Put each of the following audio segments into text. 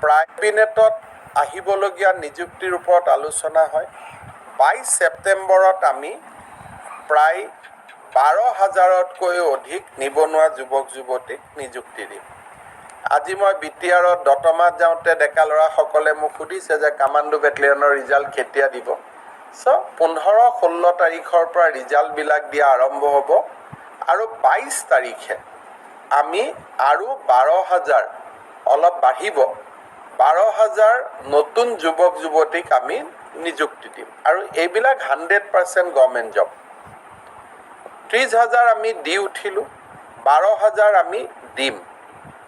কেবিনেটত আহিবলগীয়া নিযুক্তিৰ ওপৰত আলোচনা হয়। 22 ছেপ্টেম্বৰত আমি প্ৰায় 12,000তকৈও অধিক নিবনুৱা যুৱক যুৱতীক নিযুক্তি দিম। আজি মই বিটিআৰত দতমাত যাওঁতে ডেকা ল'ৰাসকলে মোক সুধিছে যে কামাণ্ডো বেটেলিয়নৰ ৰিজাল্ট কেতিয়া দিব। চ' 15-16 তাৰিখৰ পৰা ৰিজাল্টবিলাক দিয়া আৰম্ভ হ'ব আৰু 22 তাৰিখে আমি আৰু 12,000 অলপ বাঢ়িব 12,000 নতুন যুৱক যুৱতীক আমি নিযুক্তি দিম আৰু এইবিলাক 100% গভৰ্ণমেণ্ট জব। 30,000 আমি দি উঠিলোঁ, 12,000 আমি দিম,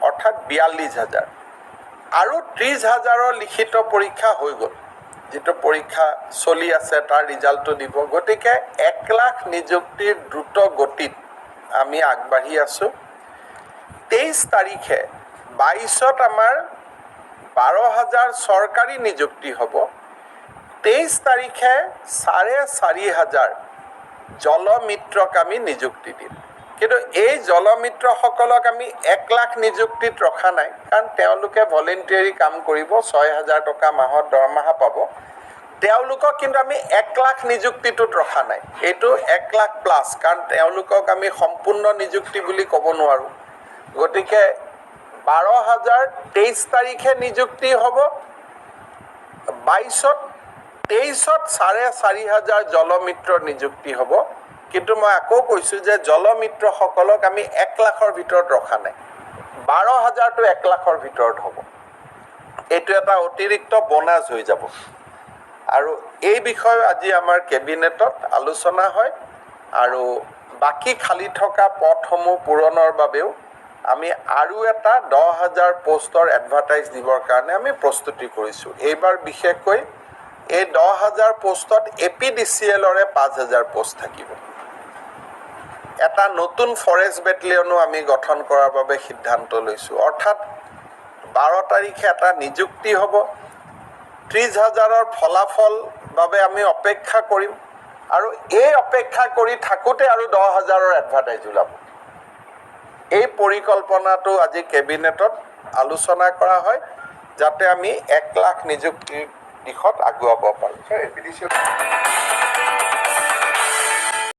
অৰ্থাৎ 42,000 আৰু 30,000ৰ লিখিত পৰীক্ষা হৈ গ'ল। যিটো পৰীক্ষা চলি আছে তাৰ ৰিজাল্টটো দিব। গতিকে 1 লাখ নিযুক্তিৰ দ্ৰুত গতিত আমি আগবাঢ়ি আছোঁ। 23 তাৰিখে 22ত আমাৰ 12,000 চৰকাৰী নিযুক্তি হ'ব। 23 তাৰিখে 4,500 জলমিত্ৰক আমি নিযুক্তি দিম। কিন্তু এই জলমিত্ৰসকলক আমি 1 লাখ নিযুক্তিত ৰখা নাই, কাৰণ তেওঁলোকে ভলেণ্টিয়াৰী কাম কৰিব, 6,000 টকা মাহত দৰমহা পাব। তেওঁলোকক কিন্তু আমি 1 লাখ নিযুক্তিটোত ৰখা নাই, এইটো 1 লাখ প্লাছ, কাৰণ তেওঁলোকক আমি সম্পূৰ্ণ নিযুক্তি বুলি ক'ব নোৱাৰোঁ। গতিকে 12,000 23 তাৰিখে নিযুক্তি হ'ব। 22ত 23ত 4,500 জলমিত্ৰৰ নিযুক্তি হ'ব। কিন্তু মই আকৌ কৈছোঁ যে জলমিত্ৰসকলক আমি 1 লাখৰ ভিতৰত ৰখা নাই, 12,000টো 1 লাখৰ ভিতৰত হ'ব। এইটো এটা অতিৰিক্ত বোনাছ হৈ যাব আৰু এই বিষয়ে আজি আমাৰ কেবিনেটত আলোচনা হয় আৰু বাকী খালী থকা পদসমূহ পূৰণৰ বাবেও আমি আৰু এটা 10,000 পোষ্টৰ এডভাৰটাইজ দিবৰ কাৰণে আমি প্ৰস্তুতি কৰিছোঁ। এইবাৰ বিশেষকৈ এই 10,000 পোষ্টত APDCLৰে 5,000 পোষ্ট থাকিব। এটা নতুন ফৰেষ্ট বেটেলিয়নো আমি গঠন কৰাৰ বাবে সিদ্ধান্ত লৈছোঁ। অৰ্থাৎ 12 তাৰিখে এটা নিযুক্তি হ'ব। 30,000ৰ ফলাফল বাবে আমি অপেক্ষা কৰিম আৰু এই অপেক্ষা কৰি থাকোঁতে আৰু 10,000ৰ এডভাৰটাইজ ওলাব। এই পৰিকল্পনাটো আজি কেবিনেটত আলোচনা কৰা হয়, যাতে আমি 1 লাখ নিযুক্তিৰ দিশত আগুৱাব পাৰোঁ।